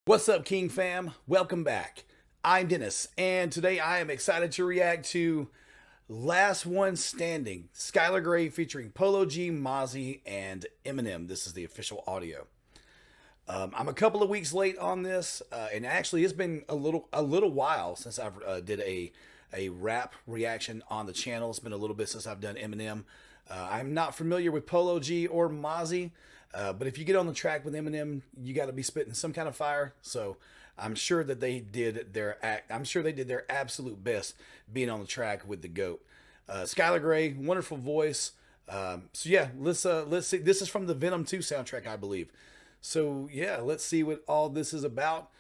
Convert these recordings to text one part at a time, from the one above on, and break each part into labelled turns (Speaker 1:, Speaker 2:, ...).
Speaker 1: What's up, King fam? Welcome back. I'm Dennis, and today I am excited to react to Last One Standing, Skylar Grey featuring Polo G, Mozzie, and Eminem. This is the official audio. I'm a couple of weeks late on this, and actually it's been a little while since I've did a rap reaction on the channel. It's been a little bit since I've done Eminem. I'm not familiar with Polo G or Mozzie. But if you get on the track with Eminem, you got to be spitting some kind of fire. So I'm sure that they did their absolute best being on the track with the GOAT. Skylar Grey, wonderful voice. So yeah, let's see. This is from the Venom 2 soundtrack, I believe. So yeah, let's see what all this is about.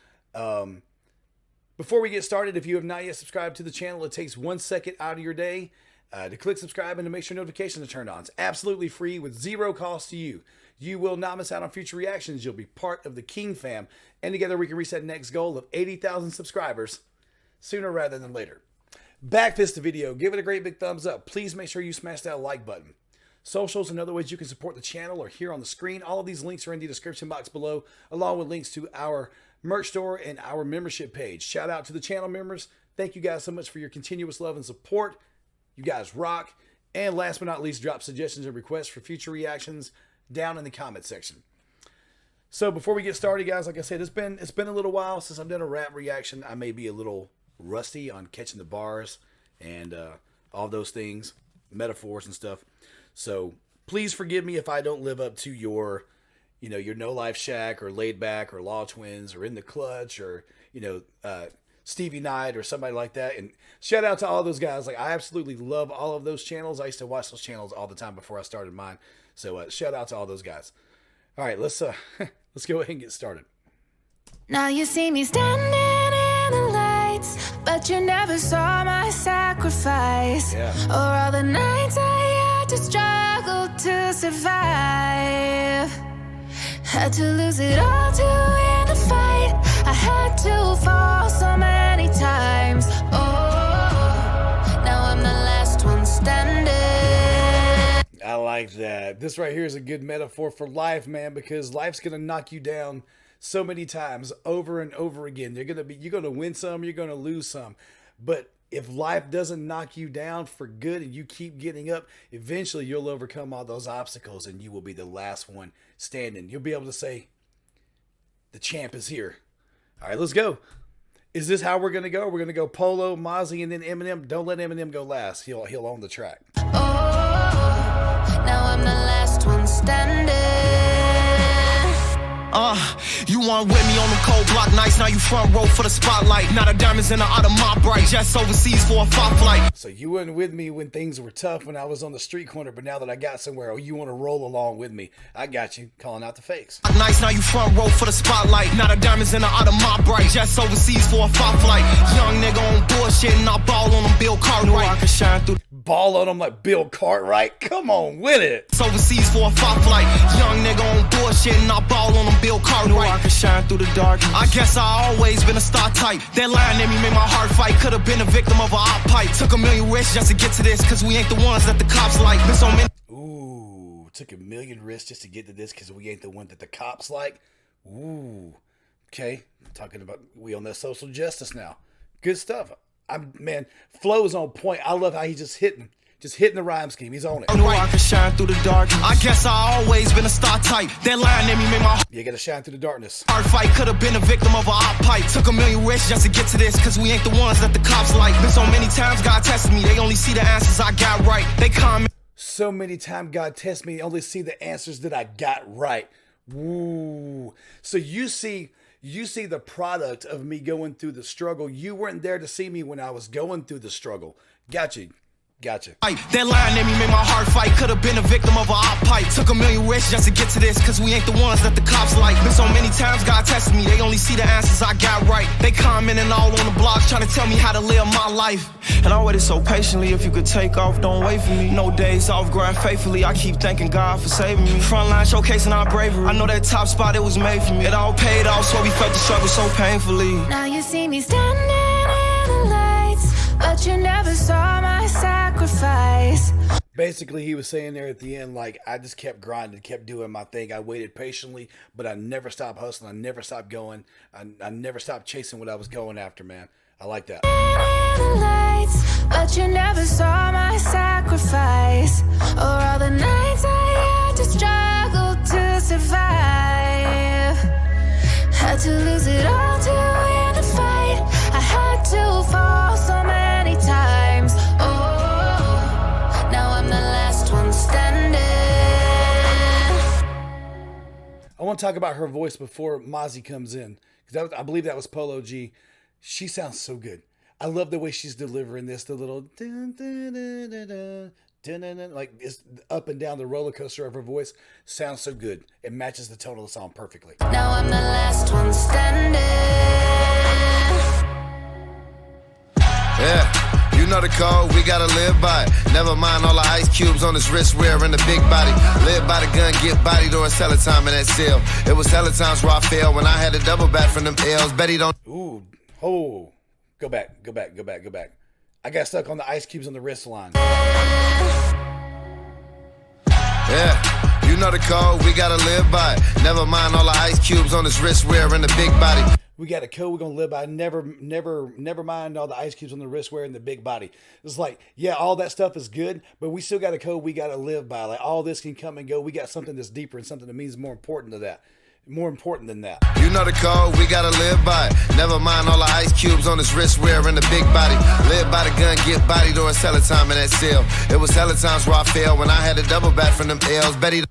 Speaker 1: Before we get started, if you have not yet subscribed to the channel, it takes 1 second out of your day to click subscribe and to make sure notifications are turned on. It's absolutely free with zero cost to you. You will not miss out on future reactions. You'll be part of the King fam. And together we can reach that next goal of 80,000 subscribers sooner rather than later. Back this video. Give it a great big thumbs up. Please make sure you smash that like button. Socials and other ways you can support the channel are here on the screen. All of these links are in the description box below, along with links to our merch store and our membership page. Shout out to the channel members. Thank you guys so much for your continuous love and support. You guys rock. And last but not least, drop suggestions and requests for future reactions down in the comment section. So before we get started, guys, like I said, it's been a little while since I've done a rap reaction. I may be a little rusty on catching the bars and all those things, metaphors and stuff. So please forgive me if I don't live up to your No Life Shack or Laid Back or Law Twins or In the Clutch or Stevie Knight or somebody like that. And shout out to all those guys. Like, I absolutely love all of those channels. I used to watch those channels all the time before I started mine. So shout out to all those guys. All right, let's go ahead and get started.
Speaker 2: Now you see me standing in the lights, but you never saw my sacrifice.
Speaker 1: Yeah.
Speaker 2: Or all the nights I had to struggle to survive. Had to lose it all to win the fight. I had to fall so many times. Oh, now I'm the last one standing.
Speaker 1: I like that. This right here is a good metaphor for life, man, because life's gonna knock you down so many times over and over again. You're gonna win some, you're gonna lose some. But if life doesn't knock you down for good and you keep getting up, eventually you'll overcome all those obstacles and you will be the last one standing. You'll be able to say, the champ is here. All right, let's go. Is this how we're gonna go? We're gonna go Polo, Mozzie, and then Eminem. Don't let Eminem go last. He'll own the track.
Speaker 2: Now I'm the last one standing.
Speaker 3: You weren't with me on them cold block nights. Now you front row for the spotlight. Now the diamonds in the out of my bright. Just overseas for a fight flight.
Speaker 1: So you weren't with me when things were tough, when I was on the street corner, but now that I got somewhere, oh, you want to roll along with me. I got you. Calling out the fakes.
Speaker 3: Nights, now you front row for the spotlight. Now the diamonds in the out of my bright. Just overseas for a fight flight. Young nigga on bullshit and I ball on them Bill Cartwright. I can shine through.
Speaker 1: Ball on him like Bill Cartwright. Come on with it.
Speaker 3: It's overseas for a fight flight. Young nigga on bullshit and I ball on them Bill Cartwright. I can shine through the dark. I guess I always been a star type. That line in me made my heart fight. Could have been a victim of a op pipe. Took a million risks just to get to this, cause we ain't the ones that the cops like. Been so many.
Speaker 1: Ooh, took a million risks just to get to this, cause we ain't the one that the cops like. Ooh, okay. Talking about we on that social justice now. Good stuff. Man, flow is on point. I love how he's just hitting the rhyme scheme. He's on it.
Speaker 3: I know I can shine through the dark. I guess I always been a star type. That line in me made my
Speaker 1: You gotta shine through the darkness.
Speaker 3: heart fight. Could have been a victim of a op pipe. Took a million risks just to get to this, cause we ain't the ones that the cops like. Been so many times God tested me. They only see the answers I got right. They comment.
Speaker 1: So many times God tests me, only see the answers that I got right. Woo. So you see the product of me going through the struggle. You weren't there to see me when I was going through the struggle. Gotcha.
Speaker 3: That line in me made my heart fight. Could have been a victim of a op pipe. Took a million risks just to get to this, cause we ain't the ones that the cops like. Been so many times God tested me. They only see the answers I got right. They commenting all on the blogs trying to tell me how to live my life. And I waited so patiently. If you could take off, don't wait for me. No days off, grind faithfully. I keep thanking God for saving me. Frontline showcasing our bravery. I know that top spot, it was made for me. It all paid off, so we felt the struggle so painfully.
Speaker 2: Now you see me standing in the lights, but you never saw my sacrifice.
Speaker 1: Basically, he was saying there at the end, like, I just kept grinding, kept doing my thing. I waited patiently, but I never stopped hustling. I never stopped going. I never stopped chasing what I was going after, man. I like that.
Speaker 2: Lights, but you never saw my sacrifice, or all the nights I had to struggle to survive. Had to lose it all to win the fight. I had to fall so many times. Oh, now I'm the last one standing.
Speaker 1: I want to talk about her voice before Mozzie comes in, because I believe that was Polo G. She sounds so good. I love the way she's delivering this, the little dun, dun, dun, dun, dun, dun, dun, dun, like it's up and down the roller coaster of her voice. Sounds so good. It matches the tone of the song perfectly.
Speaker 2: Now I'm the last one standing.
Speaker 4: Yeah, you know the code, we gotta live by it. Never mind all the ice cubes on his wrist wearing the big body. Live by the gun, get body during hella time in that cell. It was hella times where I failed when I had to double back from them L's. Bet he don't.
Speaker 1: Ooh, oh, go back. I got stuck on the ice cubes on the wrist line.
Speaker 4: Yeah, you know the code, we gotta live by it. Never mind all the ice cubes on his wrist wearing the big body.
Speaker 1: We got a code we're gonna live by. Never mind all the ice cubes on the wrist wearing the big body. It's like, yeah, all that stuff is good, but we still got a code we gotta live by. Like all this can come and go. We got something that's deeper and something that means more important to that. More important than that.
Speaker 4: You know the code, we gotta live by it. Never mind all the ice cubes on his wrist wearing the big body. Live by the gun, get body during hella time in that cell. It was hella times where I failed when I had to double back from them L's. Bet he.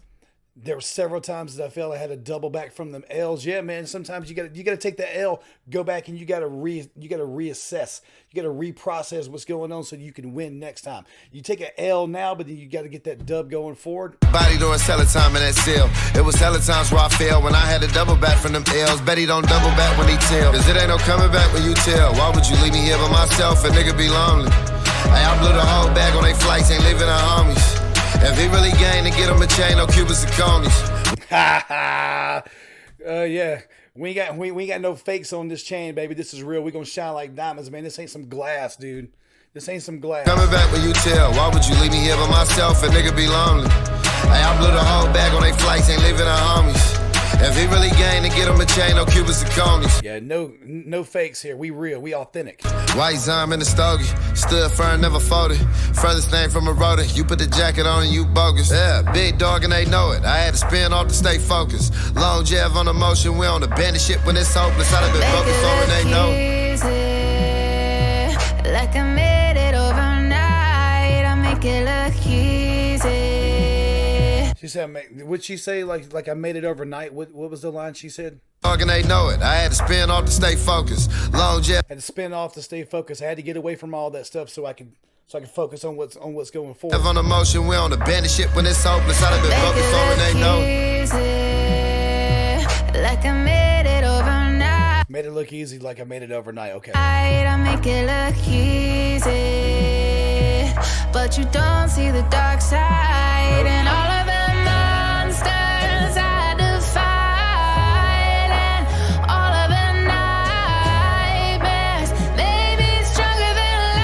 Speaker 1: There were several times that I felt I had to double back from them L's. Yeah, man. Sometimes you gotta take the L, go back, and you gotta reassess. You gotta reprocess what's going on so you can win next time. You take an L now, but then you gotta get that dub going forward.
Speaker 4: Body during hella time in that cell. It was hella times where I failed when I had to double back from them L's. Bet he don't double back when he tell. Cause it ain't no coming back when you tell. Why would you leave me here by myself? A nigga be lonely. Hey, I blew the whole bag on they flights, ain't leaving our homies. If he really gang, to get him a chain, no Cubans and conies.
Speaker 1: Yeah. We ain't got no fakes on this chain, baby. This is real. We gonna shine like diamonds, man. This ain't some glass, dude. This ain't some glass.
Speaker 4: Coming back when you tell. Why would you leave me here by myself? A nigga be lonely. Hey, I blew the whole bag on they flights, ain't leaving our homies. If he really gang, to get him a chain, no Cubans and conies.
Speaker 1: Yeah, no fakes here. We real. We authentic.
Speaker 4: White Zime in the stogie. Stood firm, never folded. Furthest thing from a rotor. You put the jacket on and you bogus. Yeah, big dog and they know it. I had to spin off to stay focused. Long Jeff on the motion. We on the bandit shit when it's hopeless. I'd have been focused on and they know it.
Speaker 2: Like I made it overnight. I make it look easy.
Speaker 1: She said, what'd she say? Like I made it overnight. What was the line she said?
Speaker 4: And they know it. I had to spin off to stay focused. Long Jeff.
Speaker 1: Had to spin off to stay focused. I had to get away from all that stuff so I could focus on what's going forward.
Speaker 4: On the motion, we on the bandit shit when it's hopeless. I'd have been focused on and they know
Speaker 2: it. Like I made it overnight.
Speaker 1: Made it look easy like I made it overnight. Okay.
Speaker 2: I make it look easy, but you don't see the dark side and all of the monsters I defied and all of the nightmares made me stronger than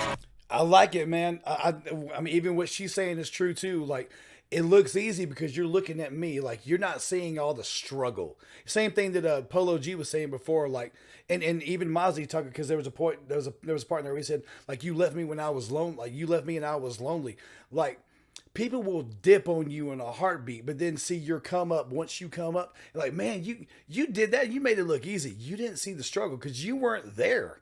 Speaker 2: life.
Speaker 1: I like it, man. I mean, even what she's saying is true too. Like, it looks easy because you're looking at me, like you're not seeing all the struggle. Same thing that Polo G was saying before, like, and even Mozzie talking, because there was a part in there where he said, like, you left me when I was lonely, like you left me and I was lonely. Like, people will dip on you in a heartbeat, but then see your come up once you come up, like, man, you did that, you made it look easy. You didn't see the struggle because you weren't there.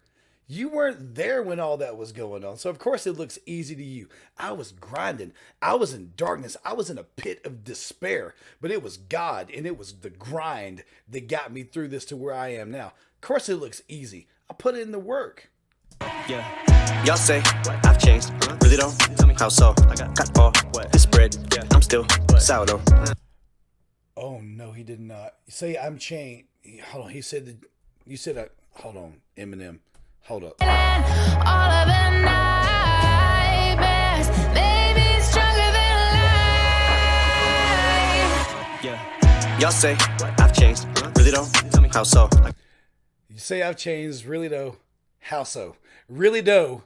Speaker 1: You weren't there when all that was going on. So, of course, it looks easy to you. I was grinding. I was in darkness. I was in a pit of despair. But it was God, and it was the grind that got me through this to where I am now. Of course, it looks easy. I put in the work.
Speaker 5: Yeah. Y'all say I've changed. Really don't? Tell me how so. I got all this bread. I'm still sourdough.
Speaker 1: Oh, no, he did not. Say I'm changed. Hold on. He said that. You said, hold on, Eminem. Hold up.
Speaker 2: All of the nightmares made me stronger than life.
Speaker 5: Yeah. Y'all say I've changed. Really though? Tell me how so.
Speaker 1: You say I've changed. Really though? How so? Really though?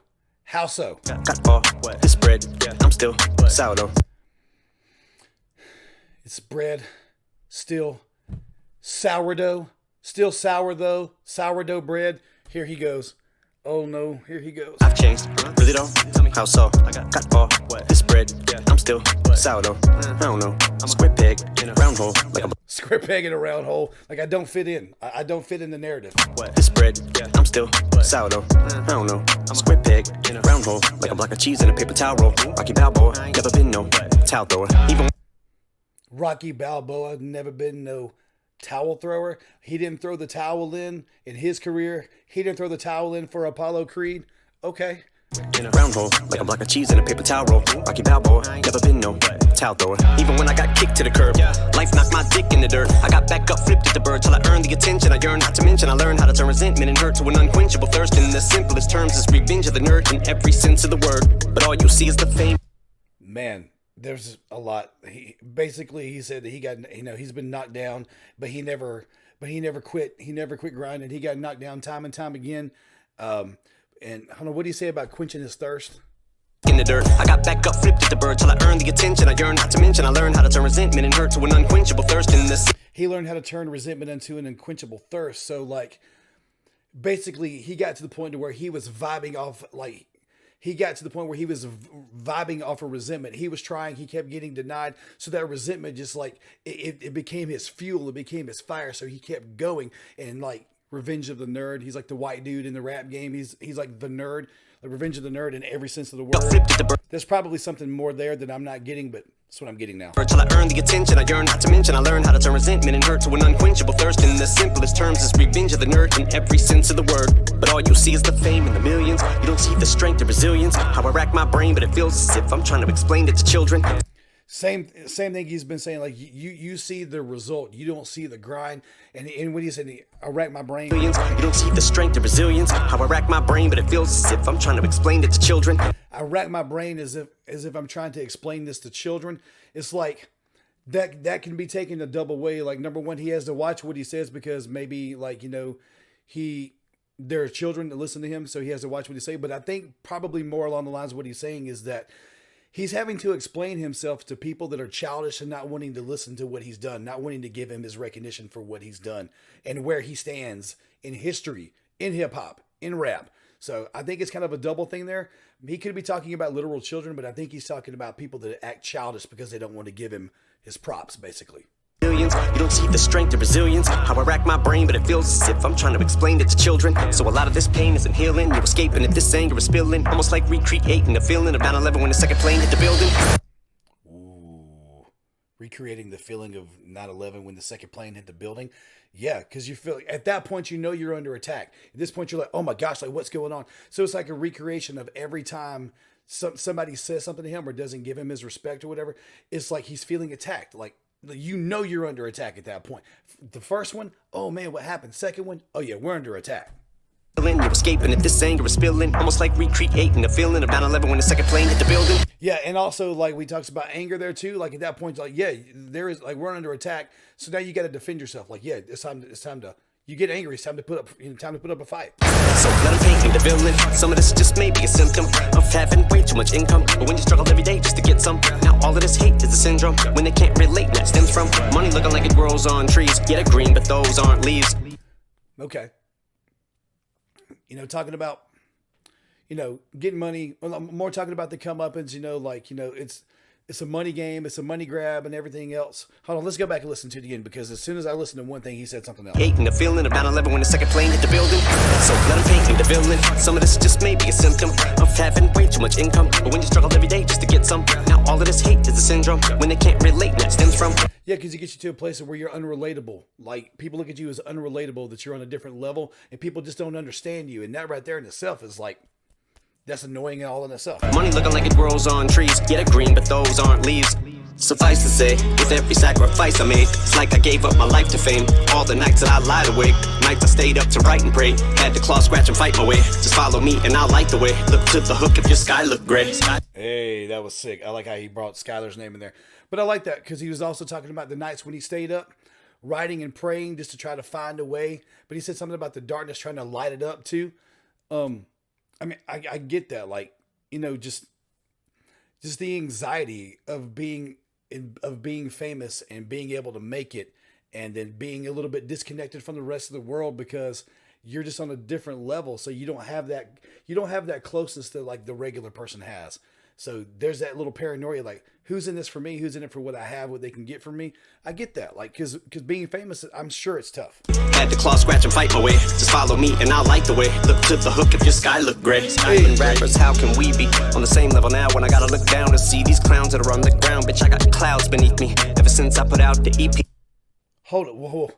Speaker 1: How so?
Speaker 5: Got all this bread, I'm still sourdough.
Speaker 1: It's bread, still sourdough, still sourdough bread. Here he goes. Oh no, here he goes.
Speaker 5: I've changed, really don't. Tell me how so. Got all this bread, I'm still sourdough. I don't know. Square peg in a round hole, like a
Speaker 1: square peg in a round hole. Like I don't fit in. I don't fit in the narrative.
Speaker 5: this bread, I'm still sourdough. I don't know. Square peg in a round hole, like a block of cheese in a paper towel roll. Rocky Balboa, never been no towel thrower. Even
Speaker 1: Rocky Balboa, never been no towel thrower. He didn't throw the towel in his career. He didn't throw the towel in for Apollo Creed. Okay.
Speaker 5: in a round hole, like a block of cheese in a paper towel roll. Rocky Balboa, never been no towel thrower. Even when I got kicked to the curb, life knocked my dick in the dirt. I got back up, flipped at the bird till I earned the attention I yearned. Not to mention I learned how to turn resentment and hurt to an unquenchable thirst. In the simplest terms, is revenge of the nerd in every sense of the word. But all you see is the fame.
Speaker 1: Man, there's a lot. He said that he got, he's been knocked down, but he never quit. He never quit grinding. He got knocked down time and time again. And I don't know, what do you say about quenching his thirst?
Speaker 5: In the dirt, I got back up, flipped at the bird till I earned the attention I yearned. Not to mention I learned how to turn resentment and hurt to an unquenchable thirst. In this,
Speaker 1: he learned how to turn resentment into an unquenchable thirst. So like, basically, he got to the point to where he was vibing off of resentment. He was trying, he kept getting denied. So that resentment just like, it became his fuel, it became his fire. So he kept going, and like Revenge of the Nerd, he's like the white dude in the rap game. He's like the nerd, the Revenge of the Nerd in every sense of the word. There's probably something more there that I'm not getting, but that's what I'm getting now.
Speaker 5: Till I earned the attention I yearned. Not to mention I learned how to turn resentment and hurt to an unquenchable thirst. In the simplest terms, is revenge of the nerd in every sense of the word. But all you see is the fame and the millions. You don't see the strength and resilience. How I rack my brain, but it feels as if I'm trying to explain it to children.
Speaker 1: Same thing he's been saying. Like you see the result, you don't see the grind. And when he said, I rack my brain,
Speaker 5: you don't see the strength and resilience. How I rack my brain, but it feels as if I'm trying to explain it to children.
Speaker 1: I rack my brain as if I'm trying to explain this to children. It's like that can be taken a double way. Like, number one, he has to watch what he says, because maybe like, there are children that listen to him, so he has to watch what he say. But I think probably more along the lines of what he's saying is that he's having to explain himself to people that are childish and not wanting to listen to what he's done, not wanting to give him his recognition for what he's done and where he stands in history, in hip hop, in rap. So I think it's kind of a double thing there. He could be talking about literal children, but I think he's talking about people that act childish because they don't want to give him his props, basically.
Speaker 5: You don't see the strength and resilience. How I rack my brain, but it feels as if I'm trying to explain it to children. So a lot of this pain isn't healing. You're escaping if this anger is spilling. Almost like recreating the feeling of 9/11 when the second plane hit the building.
Speaker 1: Ooh, recreating the feeling of 9/11 when the second plane hit the building. Yeah, because you feel at that point, you're under attack. At this point, you're like, oh my gosh, like what's going on? So it's like a recreation of every time somebody says something to him or doesn't give him his respect or whatever. It's like he's feeling attacked. Like, you're under attack at that point. The first one, oh man, what happened? Second one, oh yeah, we're under attack.
Speaker 5: You're escaping if this anger is spilling. Almost like recreating the feeling of 9/11 when the second plane hit the building.
Speaker 1: Yeah, and also like we talked about anger there too. Like at that point, like yeah, there is like we're under attack. So now you got to defend yourself. Like yeah, it's time to. You get angry. It's time to put up a fight.
Speaker 5: So let them paint the villain. Some of this just may be a symptom of having way too much income. But when you struggle every day just to get some, now all of this hate is a syndrome. When they can't relate, that stems from money looking like it grows on trees. Yeah, they're green, but those aren't leaves.
Speaker 1: Okay. Talking about, getting money. Well, I'm more talking about the comeuppance. It's a money game, it's a money grab and everything else. Hold on, let's go back and listen to it again, because as soon as I listened to one thing, he said something else.
Speaker 5: Hating the feeling of 9/11 when the second plane hit the building. So let them paint the villain. Some of this just may be a symptom of having way too much income. But when you struggle every day just to get some, now all of this hate is a syndrome. When they can't relate, that stems from.
Speaker 1: Yeah, because it gets you to a place where you're unrelatable. Like, people look at you as unrelatable, that you're on a different level, and people just don't understand you. And that right there in itself is like, that's annoying all in itself.
Speaker 5: Money looking like it grows on trees. Yeah, they're green, but those aren't leaves. Suffice to say, with every sacrifice I made, it's like I gave up my life to fame. All the nights that I lied awake, nights I stayed up to write and pray. Had to claw, scratch, and fight my way. Just follow me and I'll light the way. Look to the hook if your sky look gray.
Speaker 1: Hey, that was sick. I like how he brought Skylar's name in there. But I like that because he was also talking about the nights when he stayed up, writing and praying just to try to find a way. But he said something about the darkness trying to light it up too. I mean, I get that. Like, you know, just the anxiety of being famous and being able to make it, and then being a little bit disconnected from the rest of the world because you're just on a different level. So you don't have that closeness that like the regular person has. So there's that little paranoia, like, who's in this for me? Who's in it for what I have, what they can get from me? I get that. Like, cause being famous, I'm sure it's tough.
Speaker 5: Had to claw, scratch, and fight my way. Just follow me and I'll light the way. Look to the hook if your sky look gray. Island rappers, how can we be on the same level now when I gotta look down to see these clowns that are on the ground? Bitch, I got clouds beneath me ever since I put out the EP.
Speaker 1: Hold it. Whoa.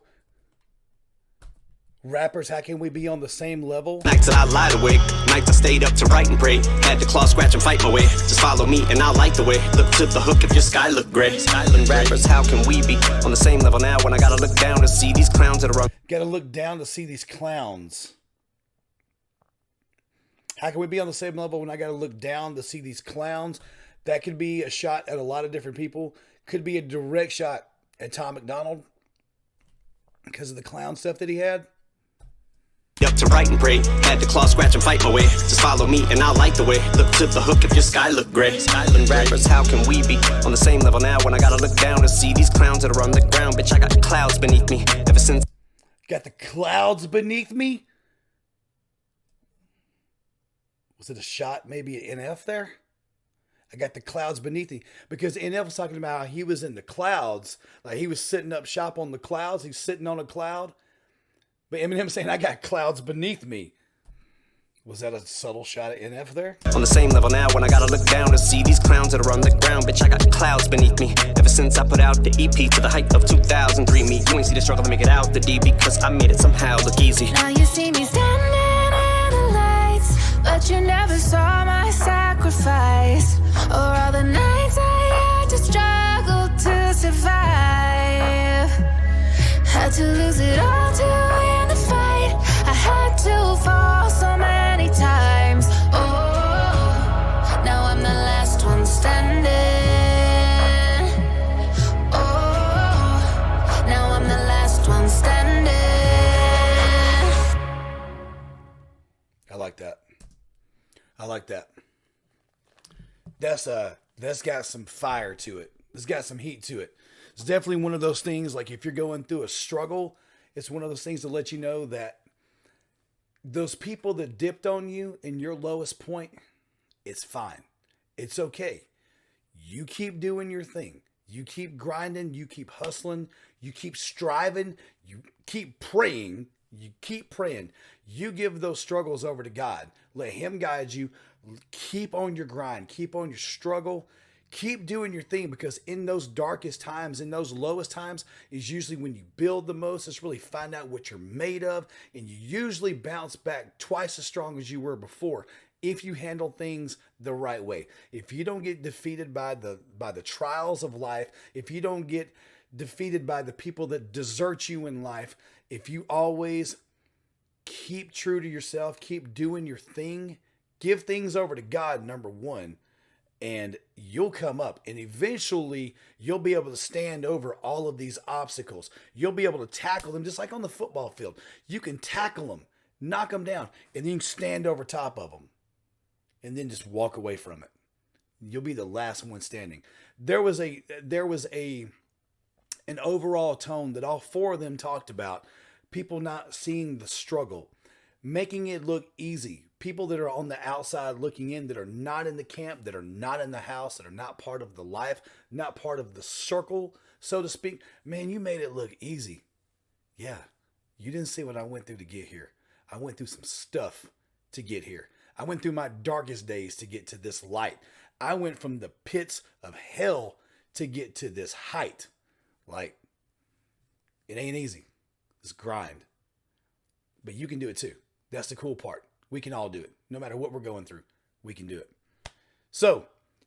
Speaker 1: Rappers, how can we be on the same level?
Speaker 5: Nights that I lied awake, nights I stayed up to write and pray. Had to claw, scratch, and fight my way. Just follow me and I'll light the way. Look to the hook if your sky look gray. Island rappers, how can we be on the same level now when I gotta look down to see these clowns that are on?
Speaker 1: Gotta look down to see these clowns. How can we be on the same level when I gotta look down to see these clowns? That could be a shot at a lot of different people. Could be a direct shot at Tom McDonald because of the clown stuff that he had.
Speaker 5: Up to write and pray. Had to claw, scratch, and fight my way. Just follow me and I'll light the way. Look to the hook if your sky look gray. Island rappers, how can we be on the same level now when I gotta look down to see these clowns that are on the ground? Bitch, I got clouds beneath me ever since.
Speaker 1: Got the clouds beneath me? Was it a shot, maybe an NF there? I got the clouds beneath me. Because NF was talking about how he was in the clouds. Like he was sitting up shop on the clouds. He's sitting on a cloud. But Eminem saying, I got clouds beneath me. Was that a subtle shot at NF there?
Speaker 5: On the same level now when I gotta look down to see these clowns that are on the ground. Bitch, I got clouds beneath me ever since I put out the EP to the height of 2003. Me, you ain't see the struggle to make it out the D because I made it somehow look easy.
Speaker 2: Now you see me standing in the lights, but you never saw my sacrifice, or all the nights I had to struggle to survive. Had to lose it all to win the fight. I had to fall so many times. Oh, now I'm the last one standing. Oh, now I'm the last one standing.
Speaker 1: I like that. I like that. That's got some fire to it. It's got some heat to it. It's definitely one of those things, like if you're going through a struggle, it's one of those things to let you know that those people that dipped on you in your lowest point, it's fine. It's okay. You keep doing your thing. You keep grinding. You keep hustling. You keep striving. You keep praying. You keep praying. You give those struggles over to God. Let Him guide you. Keep on your grind. Keep on your struggle. Keep doing your thing, because in those darkest times, in those lowest times, is usually when you build the most. It's really find out what you're made of, and you usually bounce back twice as strong as you were before if you handle things the right way. If you don't get defeated by the trials of life, if you don't get defeated by the people that desert you in life, if you always keep true to yourself, keep doing your thing, give things over to God, number one, and you'll come up, and eventually you'll be able to stand over all of these obstacles. You'll be able to tackle them just like on the football field. You can tackle them, knock them down, and then you can stand over top of them and then just walk away from it. You'll be the last one standing. There was an overall tone that all four of them talked about. People not seeing the struggle, making it look easy. People that are on the outside looking in, that are not in the camp, that are not in the house, that are not part of the life, not part of the circle, so to speak. Man, you made it look easy. Yeah, you didn't see what I went through to get here. I went through some stuff to get here. I went through my darkest days to get to this light. I went from the pits of hell to get to this height. Like, it ain't easy. It's grind. But you can do it too. That's the cool part. We can all do it. No matter what we're going through, we can do it. So,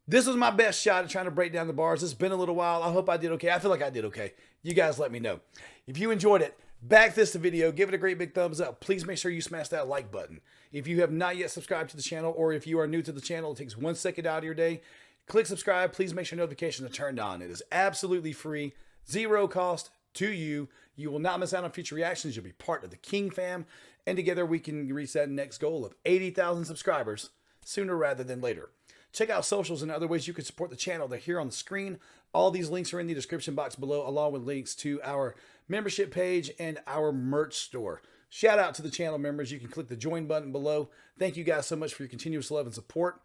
Speaker 1: this was my best shot at trying to break down the bars. It's been a little while. I hope I did okay. I feel like I did okay. You guys let me know. If you enjoyed it, back this video. Give it a great big thumbs up. Please make sure you smash that like button. If you have not yet subscribed to the channel, or if you are new to the channel, it takes 1 second out of your day. Click subscribe. Please make sure notifications are turned on. It is absolutely free. Zero cost to you. You will not miss out on future reactions. You'll be part of the King fam. And together we can reach that next goal of 80,000 subscribers sooner rather than later. Check out socials and other ways you can support the channel. They're here on the screen. All these links are in the description box below, along with links to our membership page and our merch store. Shout out to the channel members. You can click the join button below. Thank you guys so much for your continuous love and support.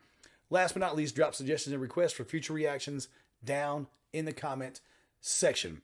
Speaker 1: Last but not least, drop suggestions and requests for future reactions down in the comment section.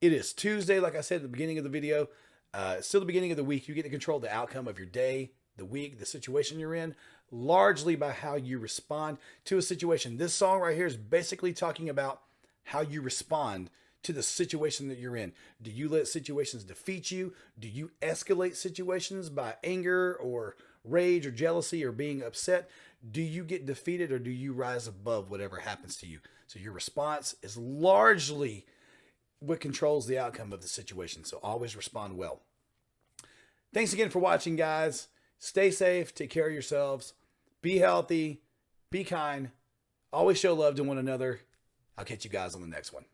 Speaker 1: It is Tuesday, like I said at the beginning of the video. It's still the beginning of the week. You get to control the outcome of your day, the week, the situation you're in, largely by how you respond to a situation. This song right here is basically talking about how you respond to the situation that you're in. Do you let situations defeat you? Do you escalate situations by anger or rage or jealousy or being upset? Do you get defeated, or do you rise above whatever happens to you? So your response is largely what controls the outcome of the situation. So always respond well. Thanks again for watching, guys. Stay safe. Take care of yourselves. Be healthy. Be kind. Always show love to one another. I'll catch you guys on the next one.